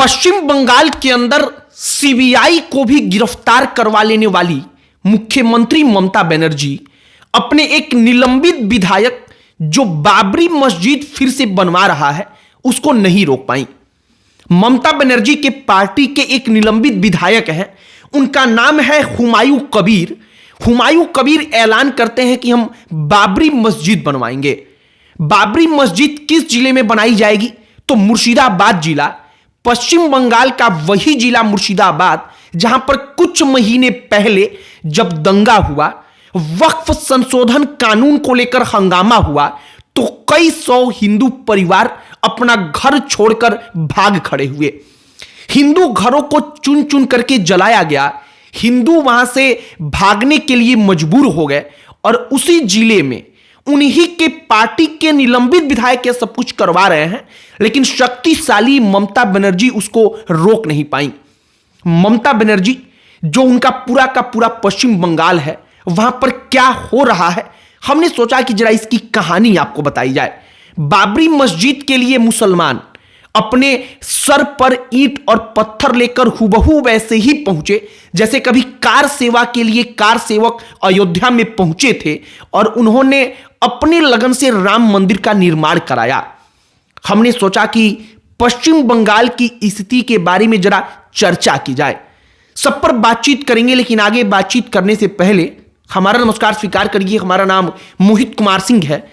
पश्चिम बंगाल के अंदर सीबीआई को भी गिरफ्तार करवा लेने वाली मुख्यमंत्री ममता बनर्जी अपने एक निलंबित विधायक जो बाबरी मस्जिद फिर से बनवा रहा है उसको नहीं रोक पाई। ममता बनर्जी के पार्टी के एक निलंबित विधायक हैं, उनका नाम है हुमायूं कबीर। हुमायूं कबीर ऐलान करते हैं कि हम बाबरी मस्जिद बनवाएंगे। बाबरी मस्जिद किस जिले में बनाई जाएगी? तो मुर्शिदाबाद जिला, पश्चिम बंगाल का वही जिला मुर्शिदाबाद जहां पर कुछ महीने पहले जब दंगा हुआ, वक्फ संशोधन कानून को लेकर हंगामा हुआ, तो कई सौ हिंदू परिवार अपना घर छोड़कर भाग खड़े हुए। हिंदू घरों को चुन चुन करके जलाया गया। हिंदू वहां से भागने के लिए मजबूर हो गए और उसी जिले में उन्हीं के पार्टी के निलंबित विधायक ये सब कुछ करवा रहे हैं, लेकिन शक्तिशाली ममता बनर्जी उसको रोक नहीं पाई। ममता बनर्जी जो उनका पूरा का पूरा पश्चिम बंगाल है, वहां पर क्या हो रहा है, हमने सोचा कि जरा इसकी कहानी आपको बताई जाए। बाबरी मस्जिद के लिए मुसलमान अपने सर पर ईंट और पत्थर लेकर हुबहू वैसे ही पहुंचे जैसे कभी कार सेवा के लिए कार सेवक अयोध्या में पहुंचे थे और उन्होंने अपने लगन से राम मंदिर का निर्माण कराया। हमने सोचा कि पश्चिम बंगाल की स्थिति के बारे में जरा चर्चा की जाए। सब पर बातचीत करेंगे, लेकिन आगे बातचीत करने से पहले हमारा नमस्कार स्वीकार करिए। हमारा नाम मोहित कुमार सिंह है।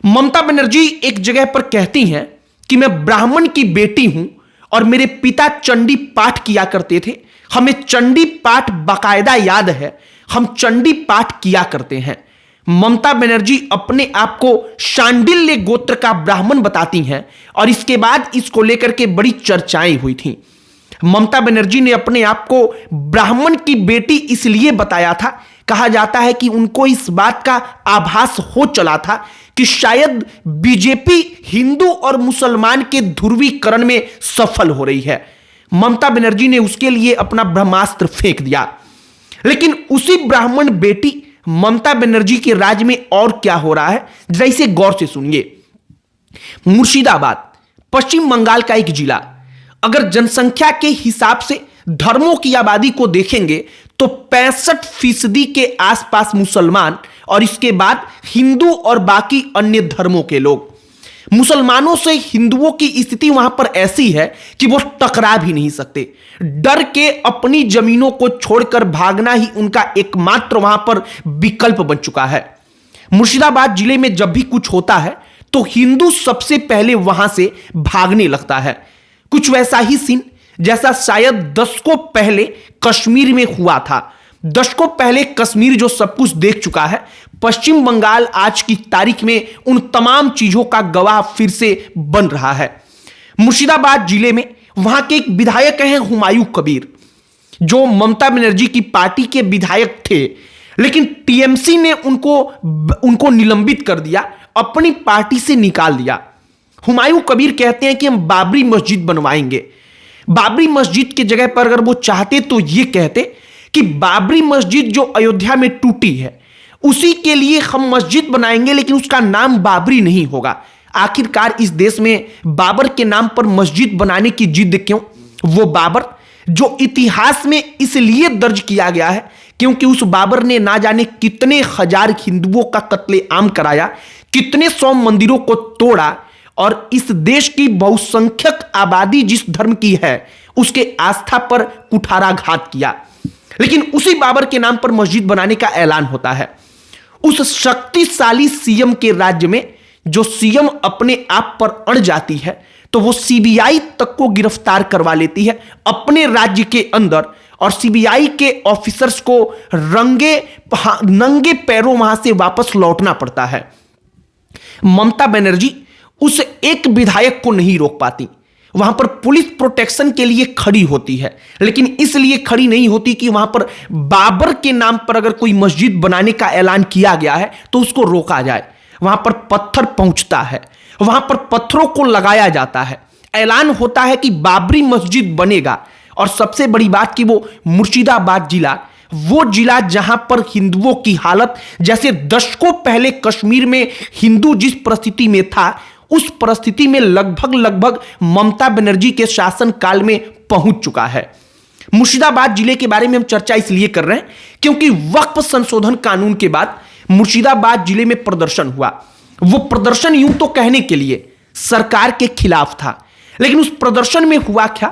ममता बनर्जी एक जगह पर कहती हैं कि मैं ब्राह्मण की बेटी हूं और मेरे पिता चंडी पाठ किया करते थे। हमें चंडी पाठ बाकायदा याद है, हम चंडी पाठ किया करते हैं। ममता बनर्जी अपने आप को शांडिल्य गोत्र का ब्राह्मण बताती हैं और इसके बाद इसको लेकर के बड़ी चर्चाएं हुई थी। ममता बनर्जी ने अपने आप को ब्राह्मण की बेटी इसलिए बताया था, कहा जाता है कि उनको इस बात का आभास हो चला था कि शायद बीजेपी हिंदू और मुसलमान के ध्रुवीकरण में सफल हो रही है। ममता बनर्जी ने उसके लिए अपना ब्रह्मास्त्र फेंक दिया। लेकिन उसी ब्राह्मण बेटी ममता बनर्जी के राज्य में और क्या हो रहा है, जरा इसे गौर से सुनिए। मुर्शिदाबाद पश्चिम बंगाल का एक जिला, अगर जनसंख्या के हिसाब से धर्मों की आबादी को देखेंगे तो 65% के आसपास मुसलमान और इसके बाद हिंदू और बाकी अन्य धर्मों के लोग। मुसलमानों से हिंदुओं की स्थिति वहां पर ऐसी है कि वो टकरा भी नहीं सकते। डर के अपनी जमीनों को छोड़कर भागना ही उनका एकमात्र वहां पर विकल्प बन चुका है। मुर्शिदाबाद जिले में जब भी कुछ होता है तो हिंदू सबसे पहले वहां से भागने लगता है। कुछ वैसा ही सीन जैसा शायद दशकों पहले कश्मीर में हुआ था। दशकों पहले कश्मीर जो सब कुछ देख चुका है, पश्चिम बंगाल आज की तारीख में उन तमाम चीजों का गवाह फिर से बन रहा है। मुर्शिदाबाद जिले में वहां के एक विधायक हैं हुमायूं कबीर, जो ममता बनर्जी की पार्टी के विधायक थे, लेकिन टीएमसी ने उनको निलंबित कर दिया, अपनी पार्टी से निकाल दिया। हुमायूं कबीर कहते हैं कि हम बाबरी मस्जिद बनवाएंगे। बाबरी मस्जिद की जगह पर अगर वो चाहते तो ये कहते कि बाबरी मस्जिद जो अयोध्या में टूटी है उसी के लिए हम मस्जिद बनाएंगे, लेकिन उसका नाम बाबरी नहीं होगा। आखिरकार इस देश में बाबर के नाम पर मस्जिद बनाने की जिद क्यों? वो बाबर जो इतिहास में इसलिए दर्ज किया गया है क्योंकि उस बाबर ने ना जाने कितने हजार हिंदुओं का कत्लेआम कराया, कितने सौ मंदिरों को तोड़ा और इस देश की बहुसंख्यक आबादी जिस धर्म की है उसके आस्था पर कुठाराघात किया। लेकिन उसी बाबर के नाम पर मस्जिद बनाने का ऐलान होता है। उस शक्तिशाली सीएम के राज्य में जो सीएम अपने आप पर अड़ जाती है तो वो सीबीआई तक को गिरफ्तार करवा लेती है अपने राज्य के अंदर, और सीबीआई के ऑफिसर्स को नंगे पैरों वहां से वापस लौटना पड़ता है। ममता बनर्जी उस एक विधायक को नहीं रोक पाती। वहां पर पुलिस प्रोटेक्शन के लिए खड़ी होती है, लेकिन इसलिए खड़ी नहीं होती कि वहां पर बाबर के नाम पर अगर कोई मस्जिद बनाने का ऐलान किया गया है तो उसको रोका जाए। वहां पर पत्थर पहुंचता है, वहां पर पत्थरों को लगाया जाता है, ऐलान होता है कि बाबरी मस्जिद बनेगा। और सबसे बड़ी बात कि वो मुर्शिदाबाद जिला, वो जिला जहां पर हिंदुओं की हालत जैसे दशकों पहले कश्मीर में हिंदू जिस परिस्थिति में था उस परिस्थिति में लगभग ममता बनर्जी के शासन काल में पहुंच चुका है। मुर्शिदाबाद जिले के बारे में हम चर्चा इसलिए कर रहे हैं क्योंकि वक्फ संशोधन कानून के बाद मुर्शिदाबाद जिले में प्रदर्शन हुआ। वो प्रदर्शन यूं तो कहने के लिए सरकार के खिलाफ था, लेकिन उस प्रदर्शन में हुआ क्या,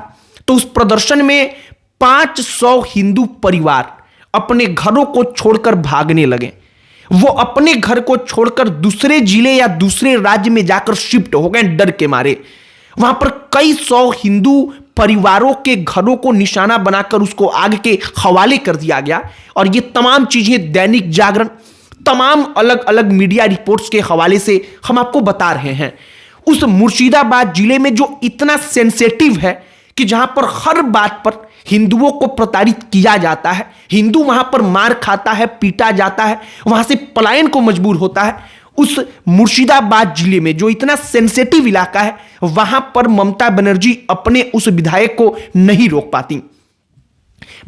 तो उस प्रदर्शन में 500 हिंदू परिवार अपने घरों को छोड़कर भागने लगे। वो अपने घर को छोड़कर दूसरे जिले या दूसरे राज्य में जाकर शिफ्ट हो गए डर के मारे। वहां पर कई सौ हिंदू परिवारों के घरों को निशाना बनाकर उसको आग के हवाले कर दिया गया। और ये तमाम चीजें दैनिक जागरण, तमाम अलग अलग मीडिया रिपोर्ट्स के हवाले से हम आपको बता रहे हैं। उस मुर्शिदाबाद जिले में जो इतना सेंसिटिव है कि जहां पर हर बात पर हिंदुओं को प्रताड़ित किया जाता है, हिंदू वहां पर मार खाता है, पीटा जाता है, वहां से पलायन को मजबूर होता है, उस मुर्शिदाबाद जिले में जो इतना सेंसिटिव इलाका है, वहां पर ममता बनर्जी अपने उस विधायक को नहीं रोक पाती।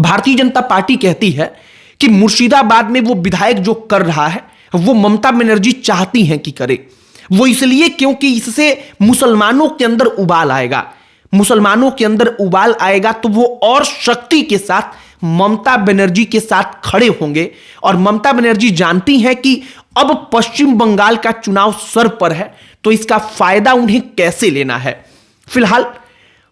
भारतीय जनता पार्टी कहती है कि मुर्शिदाबाद में वो विधायक जो कर रहा है वो ममता बनर्जी चाहती हैं कि करे। वो इसलिए क्योंकि इससे मुसलमानों के अंदर उबाल आएगा, मुसलमानों के अंदर उबाल आएगा तो वो और शक्ति के साथ ममता बनर्जी के साथ खड़े होंगे। और ममता बनर्जी जानती हैं कि अब पश्चिम बंगाल का चुनाव सर पर है, तो इसका फायदा उन्हें कैसे लेना है। फिलहाल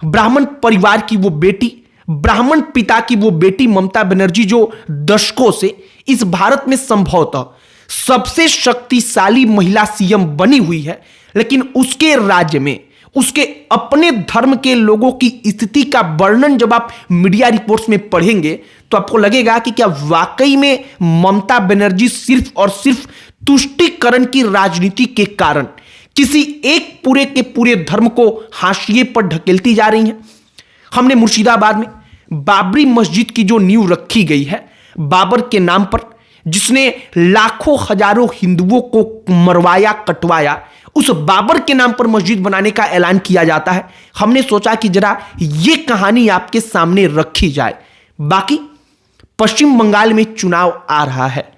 ब्राह्मण परिवार की वो बेटी, ब्राह्मण पिता की वो बेटी ममता बनर्जी जो दशकों से इस भारत में संभवतः सबसे शक्तिशाली महिला सीएम बनी हुई है, लेकिन उसके राज्य में उसके अपने धर्म के लोगों की स्थिति का वर्णन जब आप मीडिया रिपोर्ट्स में पढ़ेंगे तो आपको लगेगा कि क्या वाकई में ममता बनर्जी सिर्फ और सिर्फ तुष्टीकरण की राजनीति के कारण किसी एक पूरे के पूरे धर्म को हाशिए पर ढकेलती जा रही हैं। हमने मुर्शिदाबाद में बाबरी मस्जिद की जो नींव रखी गई है बाबर के नाम पर, जिसने लाखों हजारों हिंदुओं को मरवाया कटवाया, उस बाबर के नाम पर मस्जिद बनाने का ऐलान किया जाता है। हमने सोचा कि जरा ये कहानी आपके सामने रखी जाए। बाकी पश्चिम बंगाल में चुनाव आ रहा है।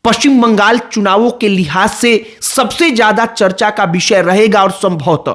पश्चिम बंगाल चुनावों के लिहाज से सबसे ज्यादा चर्चा का विषय रहेगा और संभवतः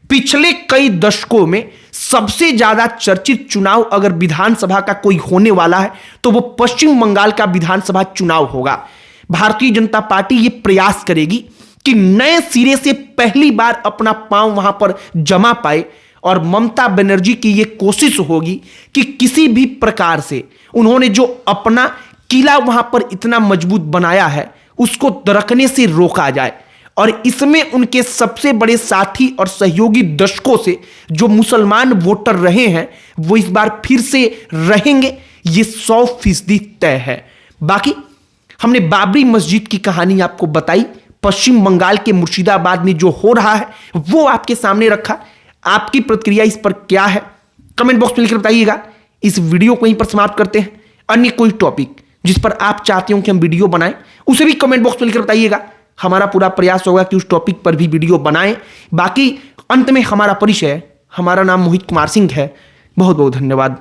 पिछले कई दशकों में सबसे ज्यादा चर्चित चुनाव अगर विधानसभा का कोई होने वाला है तो वो पश्चिम बंगाल का विधानसभा चुनाव होगा। भारतीय जनता पार्टी ये प्रयास करेगी कि नए सिरे से पहली बार अपना पांव वहां पर जमा पाए, और ममता बनर्जी की यह कोशिश होगी कि किसी भी प्रकार से उन्होंने जो अपना किला वहां पर इतना मजबूत बनाया है उसको दरकने से रोका जाए। और इसमें उनके सबसे बड़े साथी और सहयोगी दशकों से जो मुसलमान वोटर रहे हैं वो इस बार फिर से रहेंगे, ये 100% तय है। बाकी हमने बाबरी मस्जिद की कहानी आपको बताई, पश्चिम बंगाल के मुर्शिदाबाद में जो हो रहा है वो आपके सामने रखा। आपकी प्रतिक्रिया इस पर क्या है कमेंट बॉक्स में लिखकर बताइएगा। इस वीडियो को यहीं पर समाप्त करते हैं। अन्य कोई टॉपिक जिस पर आप चाहते हो कि हम वीडियो बनाएं उसे भी कमेंट बॉक्स में लिखकर बताइएगा। हमारा पूरा प्रयास होगा कि उस टॉपिक पर भी वीडियो बनाएं। बाकी अंत में हमारा परिचय, हमारा नाम मोहित कुमार सिंह है। बहुत बहुत धन्यवाद।